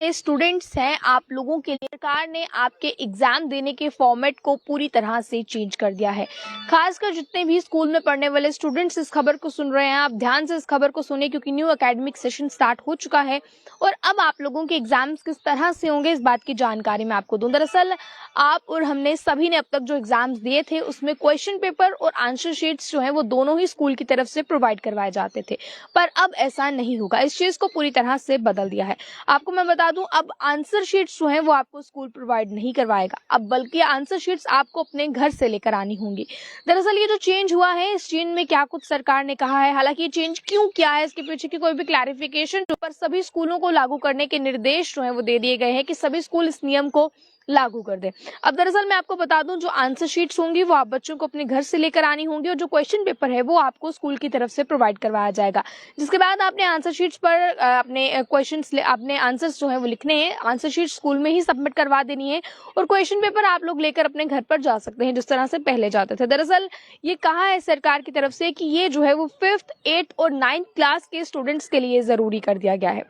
Students हैं, आप लोगों के लिए सरकार ने आपके एग्जाम देने के फॉर्मेट को पूरी तरह से चेंज कर दिया है। खासकर जितने भी स्कूल में पढ़ने वाले स्टूडेंट्स इस खबर को सुन रहे हैं, आप ध्यान से इस खबर को सुने क्योंकि न्यू एकेडमिक सेशन स्टार्ट हो चुका है और अब आप लोगों के एग्जाम्स किस तरह से होंगे इस बात की जानकारी मैं आपको दूं। दरअसल आप और हमने सभी ने अब तक जो एग्जाम्स दिए थे उसमें क्वेश्चन पेपर और आंसर शीट्स जो है वो दोनों ही स्कूल की तरफ से प्रोवाइड करवाए जाते थे, पर अब ऐसा नहीं होगा। इस चीज को पूरी तरह से बदल दिया है। आपको मैं बता दूं, अब आंसर शीट्स जो है वो आपको स्कूल प्रोवाइड नहीं करवाएगा, अब बल्कि आंसर शीट्स आपको अपने घर से लेकर आनी होंगी। दरअसल ये जो चेंज हुआ है, इस चेंज में क्या कुछ सरकार ने कहा है, हालांकि ये चेंज क्यों किया है इसके पीछे की कोई भी क्लैरिफिकेशन पर सभी स्कूलों को लागू करने के निर्देश जो है वो दे दिए गए हैं कि सभी स्कूल इस नियम को लागू कर दे। अब दरअसल मैं आपको बता दूं, जो आंसर शीट्स होंगी वो आप बच्चों को अपने घर से लेकर आनी होंगी और जो क्वेश्चन पेपर है वो आपको स्कूल की तरफ से प्रोवाइड करवाया जाएगा। जिसके बाद आपने आंसर शीट्स पर अपने क्वेश्चंस अपने आंसर्स जो है वो लिखने हैं, आंसर शीट स्कूल में ही सबमिट करवा देनी है और क्वेश्चन पेपर आप लोग लेकर अपने घर पर जा सकते हैं जिस तरह से पहले जाते थे। दरअसल ये कहा है सरकार की तरफ से कि ये जो है वो 5th 8th और 9th क्लास के स्टूडेंट्स के लिए जरूरी कर दिया गया है।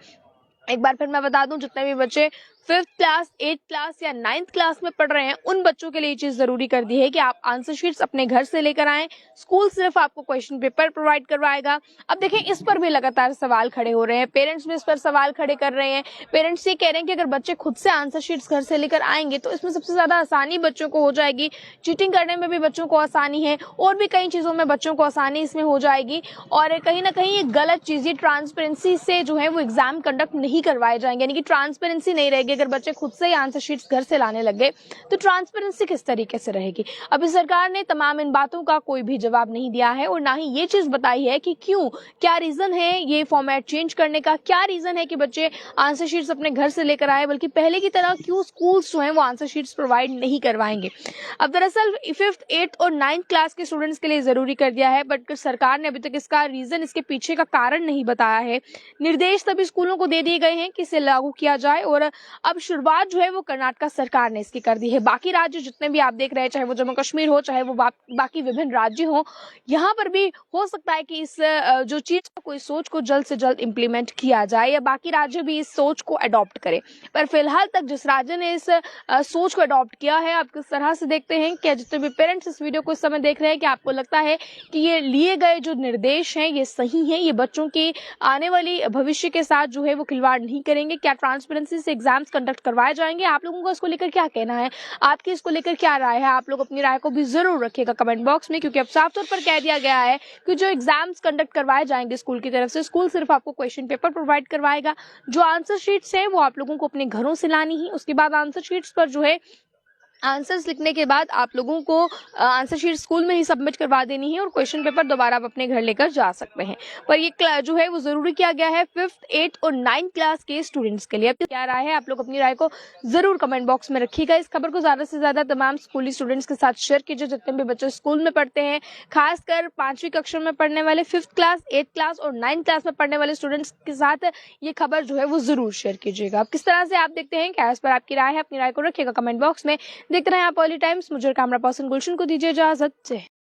एक बार फिर मैं बता दूं, जितने भी बच्चे 5th क्लास 8th क्लास या 9th क्लास में पढ़ रहे हैं उन बच्चों के लिए ये चीज जरूरी कर दी है कि आप आंसर शीट्स अपने घर से लेकर आएं, स्कूल सिर्फ आपको क्वेश्चन पेपर प्रोवाइड करवाएगा। अब देखें, इस पर भी लगातार सवाल खड़े हो रहे हैं, पेरेंट्स भी इस पर सवाल खड़े कर रहे हैं। पेरेंट्स ये कह रहे हैं कि अगर बच्चे खुद से आंसर शीट्स घर से लेकर आएंगे तो इसमें सबसे ज्यादा आसानी बच्चों को हो जाएगी, चीटिंग करने में भी बच्चों को आसानी है और भी कई चीजों में बच्चों को आसानी इसमें हो जाएगी और कहीं ना कहीं ये गलत चीज, ये ट्रांसपेरेंसी से जो है वो एग्जाम कंडक्ट नहीं करवाए जाएंगे, यानी कि ट्रांसपेरेंसी नहीं रहेगी। अगर बच्चे खुद से आंसर शीट्स घर से लाने लगे तो ट्रांसपेरेंसी किस तरीके से रहेगी। अभी सरकार ने तमाम इन बातों का कोई भी जवाब नहीं दिया है और ना ही ये चीज बताई है कि क्यों, क्या रीजन है ये फॉर्मेट चेंज करने का, क्या रीजन है कि बच्चे आंसर शीट्स अपने घर से लेकर आए, बल्कि पहले की तरह क्यों स्कूल्स जो हैं वो आंसर शीट्स प्रोवाइड नहीं करवाएंगे। अब दरअसल 5th 8th और 9th क्लास के स्टूडेंट्स के लिए जरूरी कर दिया है, बट सरकार ने अभी तक इसका रीजन, इसके पीछे का कारण नहीं बताया है। निर्देश सभी स्कूलों को दे दिए गए हैं कि इसे लागू किया जाए और अब शुरुआत जो है वो कर्नाटक सरकार ने इसकी कर दी है। बाकी राज्य जितने भी आप देख रहे हैं, चाहे वो जम्मू कश्मीर हो, चाहे वो बाकी विभिन्न राज्य हो, यहाँ पर भी हो सकता है कि इस जो चीज को, कोई सोच को जल्द से जल्द इम्प्लीमेंट किया जाए या बाकी राज्य भी इस सोच को अडॉप्ट करे। पर फिलहाल तक जिस राज्य ने इस सोच को अडॉप्ट किया है, आप किस तरह से देखते हैं, क्या जितने भी पेरेंट्स इस वीडियो को इस समय देख रहे हैं, कि आपको लगता है कि ये लिए गए जो निर्देश हैं ये सही हैं, ये बच्चों की आने वाली भविष्य के साथ जो है वो खिलवाड़ नहीं करेंगे, क्या ट्रांसपेरेंसी से एग्जाम्स कंडक्ट करवाए जाएंगे? आप लोगों को इसको लेकर क्या कहना है, आपकी इसको लेकर क्या राय है? आप लोग अपनी राय को भी जरूर रखिएगा कमेंट बॉक्स में, क्योंकि अब साफ तौर पर कह दिया गया है कि जो एग्जाम्स कंडक्ट करवाए जाएंगे स्कूल की तरफ से, स्कूल सिर्फ आपको क्वेश्चन पेपर प्रोवाइड करवाएगा। जो आंसर शीट्स है वो आप लोगों को अपने घरों से लानी है। उसके बाद आंसर शीट्स पर जो है आंसर्स लिखने के बाद आप लोगों को आंसर शीट स्कूल में ही सबमिट करवा देनी है और क्वेश्चन पेपर दोबारा आप अपने घर लेकर जा सकते हैं। पर ये जो है वो जरूरी किया गया है 5th 8th और 9th क्लास के स्टूडेंट्स के लिए। अब क्या राय है, आप लोग अपनी राय को जरूर कमेंट बॉक्स में रखिएगा। इस खबर को ज्यादा से ज्यादा तमाम स्कूली स्टूडेंट्स के साथ शेयर कीजिए, जितने भी बच्चे स्कूल में पढ़ते हैं, खासकर 5वीं कक्षा में पढ़ने वाले, 5th क्लास 8th क्लास और 9th क्लास में पढ़ने वाले स्टूडेंट्स के साथ ये खबर जो है वो जरूर शेयर कीजिएगा। अब किस तरह से आप देखते हैं, क्या इस पर आपकी राय है, अपनी राय को रखिएगा कमेंट बॉक्स में। देखते रहें आप पॉली टाइम्स। मुझे कैमरा पर्सन गुलशन को दीजिए इजाजत।